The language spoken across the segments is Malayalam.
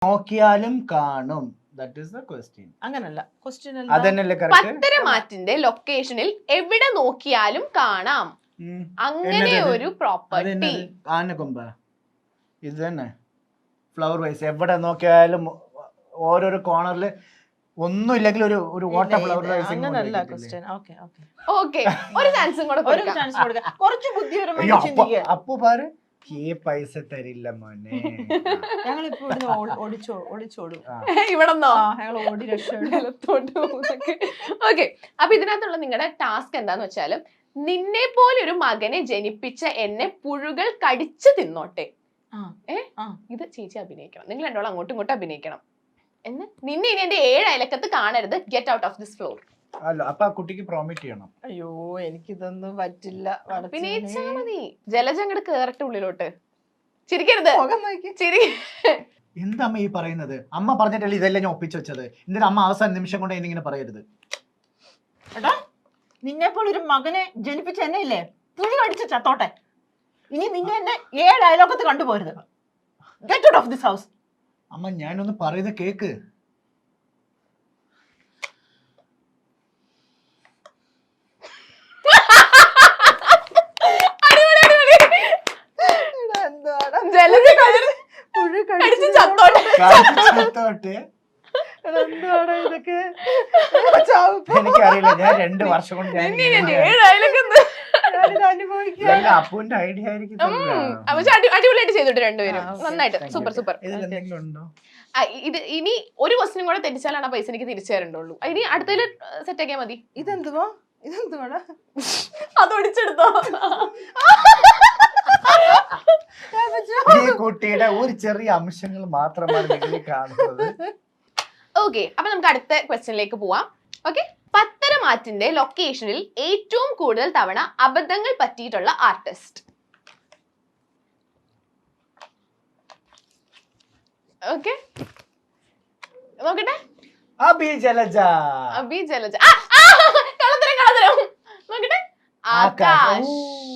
നോക്കിയാലും കാണും. That is the question. അങ്ങനല്ല ക്വസ്റ്റ്യൻ അതന്നല്ലേ കറക്റ്റ്. പത്തരമാറ്റിന്റെ ലൊക്കേഷനിൽ എവിടെ നോക്കിയാലും കാണാം. അങ്ങനെ ഒരു പ്രോപ്പർട്ടി. ആനക്കൊമ്പ ഇത് തന്നെ. ഫ്ലവർ വൈസ് എവിടെ നോക്കിയാലും ഓരോരോ കോർണറിൽ ഒന്നും ഇല്ലെങ്കിൽ ഒരു വാട്ടർ ഫ്ലവർ വൈസ്. അങ്ങനല്ല ക്വസ്റ്റ്യൻ. ഓക്കേ ഓക്കേ ഓക്കേ, ഒരു ചാൻസും കൂടെ ഒരു ചാൻസ് കൊടുക്കുക. കുറച്ച് ബുദ്ധിപരമായി ചിന്തിക്കുക. അപ്പു പാര് പൈസ തരില്ല മോനെ. ഞങ്ങളിപ്പോ ഒളിച്ചോടും ഇവിടെന്നോ ഞങ്ങൾ ഓടി രക്ഷപ്പെടും. ഓക്കെ, അപ്പൊ ഇതിനകത്തുള്ള നിങ്ങളുടെ ടാസ്ക് എന്താന്ന് വെച്ചാല് നിന്നെ പോലെ ഒരു മകനെ ജനിപ്പിച്ച എന്നെ പുഴുകൾ കടിച്ചു തിന്നോട്ടെ. ഇത് ചേച്ചി അഭിനയിക്കണം. നിങ്ങൾ രണ്ടോളം അങ്ങോട്ടും ഇങ്ങോട്ടും അഭിനയിക്കണം. എന്ന് നിന്നെ ഇനി എന്റെ 7 അയലക്കത്ത് കാണരുത്. Get out of this floor. അല്ല, അപ്പൊ ആ കുട്ടിക്ക് പ്രോമിറ്റ് ചെയ്യണം. അയ്യോ എനിക്കിതൊന്നും പറ്റില്ല. അഭിനയിച്ചാ മതി. ജലജ അങ്ങോട്ട് കേറട്ടെ ഉള്ളിലോട്ട്. ചിരിക്കരുത്. ചിരി. എന്താ അമ്മ ഈ പറയുന്നത്? അമ്മ പറഞ്ഞിട്ടല്ലേ ഇതെല്ലാം ഞാൻ ഒപ്പിച്ചു വെച്ചത്. എന്തിനാ അമ്മ അവസാന നിമിഷം കൊണ്ട് എന്നിങ്ങനെ പറയരുത്? എടാ, നിന്നെപ്പോൾ ഒരു മകനെ ജനിപ്പിച്ച എന്നെ ഇല്ലേ പുഴു കടിച്ച് ചത്തോട്ടെ. ഇനി നിന്നെ എന്നെ 7 അയലോക്കത്ത് കണ്ടുപോരുത്. Get out of this house. അമ്മ ഞാനൊന്ന് പറയുന്നത് കേക്ക്. പുഴു കടിച്ച് ചത്തോട്ടെ. ഇതൊക്കെ എനിക്കറിയില്ല. ഞാൻ 2 വർഷം കൊണ്ട് അപ്പുവിന്റെ ഐഡിയ ആയിരിക്കും. അടിപൊളിയായിട്ട് ചെയ്തിട്ട് രണ്ടുപേരും നന്നായിട്ട്. Super super. ഇത് ഇനി ഒരു ക്വസ്റ്റിനും കൂടെ തെറ്റിച്ചാലാണ് ആ പൈസ എനിക്ക് തിരിച്ചു തരണ്ടുള്ളൂ. ഇനി അടുത്തതിൽ സെറ്റ് ആക്കിയാൽ മതി. ഇതെന്തുവാ അത് ഒടിച്ചെടുത്തോ? ഈ കുട്ടിയുടെ ഒരു ചെറിയ അംശങ്ങൾ മാത്രമാണ് നിങ്ങൾ കാണുന്നത്. ഓക്കെ, അപ്പൊ നമുക്ക് അടുത്ത ക്വസ്റ്റ്യനിലേക്ക് പോവാം. ഓക്കെ, പത്തരമാറ്റിന്റെ ലൊക്കേഷനിൽ ഏറ്റവും കൂടുതൽ തവണ അബദ്ധങ്ങൾ പറ്റിയിട്ടുള്ള ആർട്ടിസ്റ്റ്. ഓക്കെ, നോക്കട്ടെ. അബി ജലജ. കളത്തരം നോക്കട്ടെ. ആകാശ്.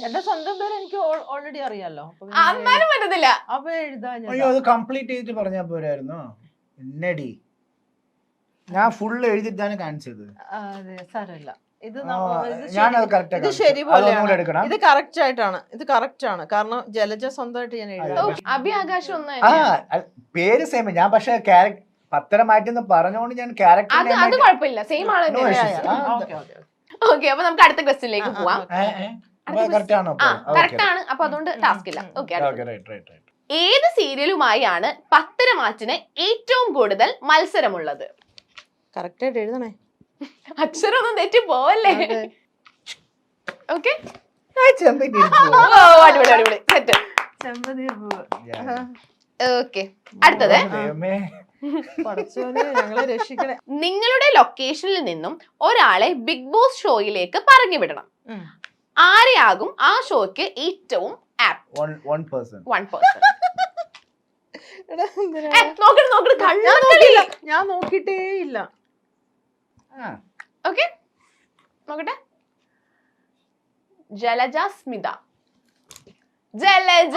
എന്റെ സ്വന്തം പേര് എനിക്ക് ഓൾറെഡി അറിയാലോ. അന്നാലും പറ്റത്തില്ല. അപ്പൊ എഴുതാൻ അയ്യോ, അത് കംപ്ലീറ്റ് ചെയ്തിട്ട് പറഞ്ഞാ പോരായിരുന്നോ? എന്നടി ഞാൻ ഫുള്ള് എഴുതിട്ടാണ് കാണിച്ചത്. സാരമില്ല. ഇത് ശരി പോലെയാണ്. ഇത് കറക്റ്റ് ആയിട്ടാണ്. ഇത് കറക്റ്റ് ആണ്. കാരണം ജലജ സ്വന്തമായിട്ട് ഞാൻ എഴുതാം. അബി ആകാശ് ഒന്ന് പേര് സെയിം. ഞാൻ പക്ഷെ പത്തരമാറ്റെന്ന് പറഞ്ഞോണ്ട് ഞാൻ ക്യാരക്ടർ അത് കുഴപ്പമില്ല. സെയിം ആണ്. ഓക്കെ, അപ്പൊ നമുക്ക് അടുത്ത ക്വസ്റ്റ്യനിലേക്ക് പോവാം. കറക്റ്റ് ആണ്. അപ്പൊ അതുകൊണ്ട് ടാസ്ക് ഇല്ല. ഓക്കെ, ഏത് സീരിയലുമായാണ് പത്തരമാറ്റിന് ഏറ്റവും കൂടുതൽ മത്സരമുള്ളത്? കറക്റ്റ് ആയിട്ട് എഴുതണേ. അക്ഷരമൊന്നും തെറ്റി പോവല്ലേ? ഓക്കെ, അടിപൊളി സെറ്റ്. ഓക്കെ, അടുത്തത്. ഞങ്ങളെ രക്ഷിക്കണേ. നിങ്ങളുടെ ലൊക്കേഷനിൽ നിന്നും ഒരാളെ ബിഗ് ബോസ് ഷോയിലേക്ക് പറഞ്ഞു വിടണം. ആരെയാകും ആ ഷോയ്ക്ക് ഏറ്റവും ഞാൻ നോക്കിട്ടേ ഇല്ല. ഓക്കെ, നോക്കട്ടെ. ജലജ സ്മിത. ജലജ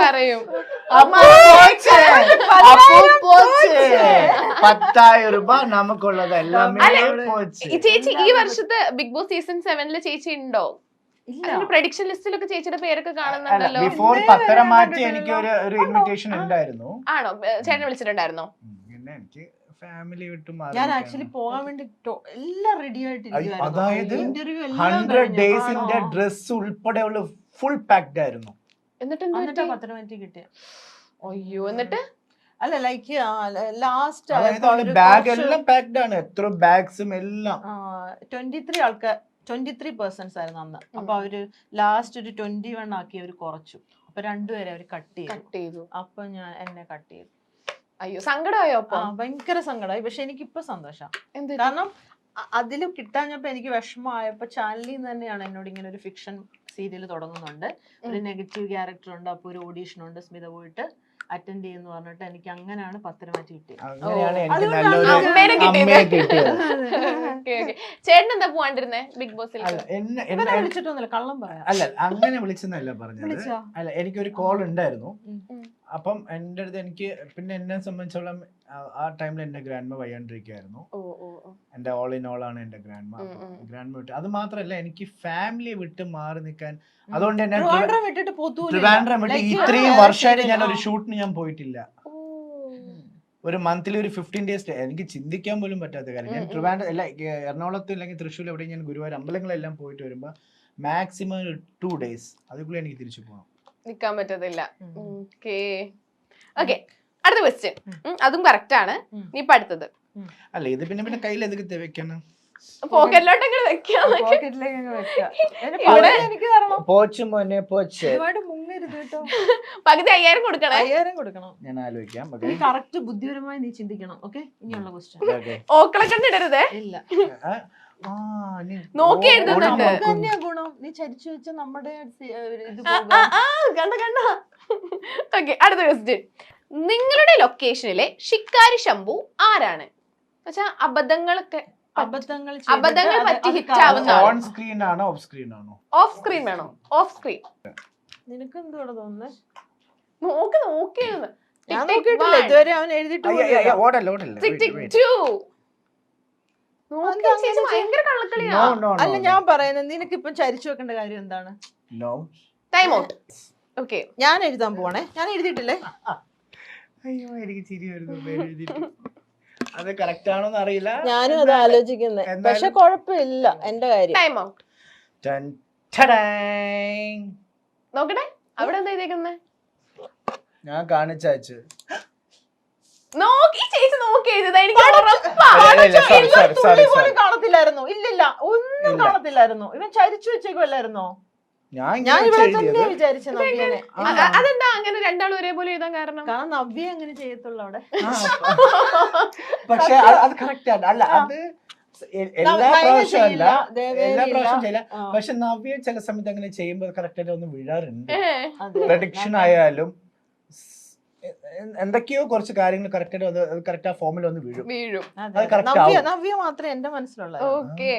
പറയും. 10,000 രൂപ നമുക്കുള്ളതെല്ലാം ചേച്ചി ഈ വർഷത്തെ ബിഗ് ബോസ് സീസൺ 7 ചേച്ചി ഉണ്ടോ? പ്രഡിക്ഷൻ ലിസ്റ്റിലൊക്കെ ചേച്ചിയുടെ പേരൊക്കെ കാണുന്നുണ്ടല്ലോ. ബിഫോർ പത്തരമാറ്റി എനിക്ക് ഒരു ഇൻവിറ്റേഷൻ ഉണ്ടായിരുന്നു. ആണോ? ചേട്ടനെ വിളിച്ചിട്ടുണ്ടായിരുന്നോ? എനിക്ക് ഫാമിലി വിട്ടു ഞാൻ ആക്ച്വലി പോകാൻ വേണ്ടി എല്ലാം റെഡി ആയിട്ടിരിക്കുകയായിരുന്നു. അതായത് 100 ഡേയ്സിന്റെ ഡ്രസ് ഉൾപ്പെടെയുള്ള ഫുൾ പാക്ഡ് ആയിരുന്നു. എന്നിട്ട് പത്തരമാറ്റി കിട്ടിയ. അയ്യോ, എന്നിട്ട് അല്ല ലൈക്ക് ലാസ്റ്റ് ബാഗ് എല്ലാം പാക്ഡ് ആണ്. എത്ര ബാഗ്സും എല്ലാം 23 പേഴ്സൺസ് ആയിരുന്നു അന്ന്. അപ്പൊ അവര് ലാസ്റ്റ് ഒരു 21 ആക്കി അവര് കുറച്ചു. അപ്പൊ 2 പേരെ അവര് കട്ട് ചെയ്തു. അപ്പൊ ഞാൻ എന്നെ കട്ട് ചെയ്തു. അയ്യോ, സങ്കടമായോ? അപ്പൊ ഭയങ്കര സങ്കടമായി. പക്ഷെ എനിക്കിപ്പോ സന്തോഷം. കാരണം അതിലും കിട്ടാഞ്ഞപ്പോ എനിക്ക് വിഷമമായപ്പോ ചാനലിൽ നിന്ന് തന്നെയാണ് എന്നോട് ഇങ്ങനെ ഒരു ഫിക്ഷൻ സീരിയൽ തുടങ്ങുന്നുണ്ട്. ഒരു നെഗറ്റീവ് ക്യാരക്ടർ ഉണ്ട്. അപ്പൊ ഒരു ഓഡീഷൻ ഉണ്ട്. സ്മിത പോയിട്ട് അറ്റൻഡ് ചെയ്യുന്നു പറഞ്ഞിട്ട് എനിക്ക് അങ്ങനെയാണ് പത്തരമാറ്റി കിട്ടിയത്. അങ്ങനെയാണ് എനിക്ക് അതുകൊണ്ടാണ് നല്ലൊരു അമ്മേനെ അമ്മയെ കിട്ടിയത്. കിട്ടിയത്. Okay, okay. ചേട്ടൻ എന്താ പോവാണ്ടിരുന്നേ ബിഗ് ബോസിൽ? അല്ല ഇവനെ വിളിച്ചിട്ടൊന്നുമില്ല, കള്ളം പറയാം. അല്ല അങ്ങനെ വിളിച്ചെന്നല്ല പറഞ്ഞത്. വിളിച്ചോ? അല്ല എനിക്കൊരു കോൾ ഉണ്ടായിരുന്നു. ഉം. അപ്പം എൻ്റെ അടുത്ത് എനിക്ക് പിന്നെ എന്നെ സംബന്ധിച്ചോളം ആ ടൈമിൽ എന്റെ ഗ്രാൻഡ്മ വയ്യാണ്ടിരിക്കുകയായിരുന്നു. എന്റെ ഓൾ ഇൻ ഓൾ ആണ് എന്റെ ഗ്രാൻഡ്മ. ഗ്രാൻഡ്മ വിട്ട് അത് മാത്രല്ല എനിക്ക് ഫാമിലി വിട്ട് മാറി നിൽക്കാൻ, അതുകൊണ്ട് തന്നെ ട്രിവാൻഡ്രം വിട്ടിട്ട് പോത്തൂല. ട്രിവാൻഡ്രം വിട്ട് Like, ഇത്രയും വർഷമായിട്ട് ഞാൻ ഒരു ഷൂട്ടിന് ഞാൻ പോയിട്ടില്ല. ഒരു മന്ത്ലി ഒരു 15 days എനിക്ക് ചിന്തിക്കാൻ പോലും പറ്റാത്ത കാര്യം. ഞാൻ ട്രിവാൻഡ്രം അല്ല എറണാകുളത്ത് അല്ലെങ്കിൽ തൃശ്ശൂർ എവിടെ ഞാൻ ഗുരുവായൂർ അമ്പലങ്ങളെല്ലാം പോയിട്ട് വരുമ്പോ മാക്സിമം 2 days അതുക്കുള്ള എനിക്ക് തിരിച്ചു പോകണം, നിക്കാൻ പറ്റത്തില്ല. ഓക്കെ, അടുത്ത ക്വസ്റ്റ്യൻ. അതും കറക്റ്റ് ആണ്. നീ ഇപ്പൊ അടുത്തത്. അല്ല ഇത് പിന്നെ കയ്യിൽ എതൊക്കെ വെക്കണം, പോക്കറ്റിലോട്ട് അങ്ങനെ വെക്കാം. പോക്കറ്റിലേക്ക് അങ്ങ് വെക്കാം. ഇവിടെ എനിക്ക് തരണം. പോച്ച് മോനെ പോച്ച്. ഒരുപാട് മുങ്ങരുത് കേട്ടോ. പകുതി 5000 കൊടുക്കണേ. 5000 കൊടുക്കണം. ഞാൻ ആലോചിക്കാം. നീ കറക്റ്റ് ബുദ്ധിപരമായി നീ ചിന്തിക്കണം. ഓക്കെ, ഇനിയുള്ള ക്വസ്റ്റ്യൻ. ഓക്കളെ കണ്ടിടരുതേ. ഇല്ല, നോക്കി എഴുതുന്നുണ്ട്. നമുക്ക് തന്നെയാ ഗുണം. നീ ചരിച്ചു വെച്ച നമ്മുടെ ഇത് കണ്ട കണ്ട. ഓക്കെ, അടുത്ത ക്വസ്റ്റ്യൻ. നിങ്ങളുടെ ലൊക്കേഷനിലെ ഷിക്കാരി ശംഭു ആരാണ്? പക്ഷെ അബദ്ധങ്ങളൊക്കെ അബദ്ധങ്ങൾ പറ്റി ഹിറ്റ് ആവുന്ന ഓൺ സ്ക്രീൻ ആണോ ഓഫ് സ്ക്രീൻ ആണോ? ഓഫ് സ്ക്രീൻ വേണോ? Of screen. നിനക്ക് എന്തുവാണ് തോന്നുന്നത്? നോക്കി ഞാൻ നോക്കിയിട്ടില്ല ഇതുവരെ. അവൻ എഴുതിട്ട് ഭയങ്കര കള്ളക്കളിയാ. അല്ല, ഞാൻ പറയുന്നത് നിനക്ക് ഇപ്പൊ ചരിച്ചു വെക്കേണ്ട കാര്യം എന്താണ്? Time out. ഓക്കെ, ഞാൻ എഴുതാൻ പോവാണേ. ഞാൻ എഴുതിയിട്ടില്ലേ? അയ്യോ എനിക്ക് ചിരി വരുന്നു. അത് കറക്റ്റ് ആണോന്ന് അറിയില്ല. ഞാനും അത് ആലോചിക്കുന്നത്. പക്ഷെ കുഴപ്പമില്ല എന്റെ കാര്യം. Time out. നോക്കട്ടെ അവിടെ എന്താ എഴുതിയേക്കുന്നത്? ഞാൻ കാണിച്ചു നോക്കി ചേച്ചി നോക്കി എഴുതുന്നത് എനിക്ക് ഉറപ്പാ. തുള്ളി പോലും കാണത്തില്ലായിരുന്നു. ഇല്ലില്ല, ഒന്നും കാണത്തില്ലായിരുന്നു. ഇവൻ ചരിച്ചു വെച്ചേക്കുമല്ലായിരുന്നോ? ഞാൻ ഇവിടെ തന്നെ വിചാരിച്ച നവ്യനെ. അതെന്താ അങ്ങനെ രണ്ടാളും ഒരേപോലെ എഴുതാൻ കാരണം? കാരണം നവ്യ അങ്ങനെ ചെയ്യത്തുള്ളൂ അവിടെ. പക്ഷെ അത് കറക്റ്റ് ആണ്. അല്ല അത് എല്ലാ പ്രാവശ്യം അല്ല, എല്ലാ പ്രാവശ്യം ചെയ്യില്ല. പക്ഷെ നവ്യ ചില സമയത്ത് അങ്ങനെ ചെയ്യുമ്പോൾ കറക്റ്റ് ആയിട്ട് ഒന്ന് വീഴാറുണ്ട്. പ്രഡിക്ഷൻ ആയാലും എന്തൊക്കെയോ കുറച്ച് കാര്യങ്ങൾ കറക്റ്റ് ആയിട്ട് കറക്റ്റ് ആ ഫോമിൽ ഒന്ന് വീഴും. വീഴും. അത് കറക്റ്റ് ആവും. നവ്യ മാത്രമേ എന്റെ മനസ്സിലുള്ളൂ. ഓക്കെ.